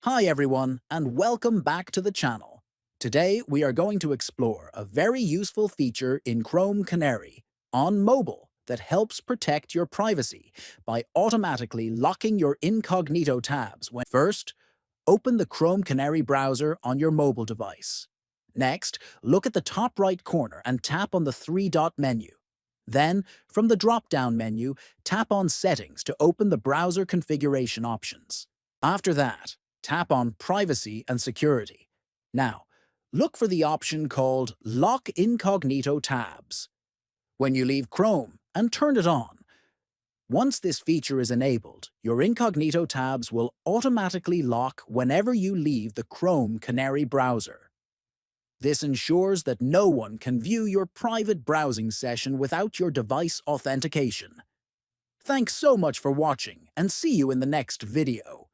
Hi everyone, and welcome back to the channel. Today we are going to explore a very useful feature in Chrome Canary on mobile that helps protect your privacy by automatically locking your Incognito tabs when first, open the Chrome Canary browser on your mobile device. Next, look at the top right corner and tap on the three-dot menu. Then, from the drop-down menu, tap on Settings to open the browser configuration options. After that, tap on Privacy and Security. Now, look for the option called Lock Incognito Tabs when you leave Chrome and turn it on. Once this feature is enabled, your Incognito tabs will automatically lock whenever you leave the Chrome Canary browser. This ensures that no one can view your private browsing session without your device authentication. Thanks so much for watching, and see you in the next video.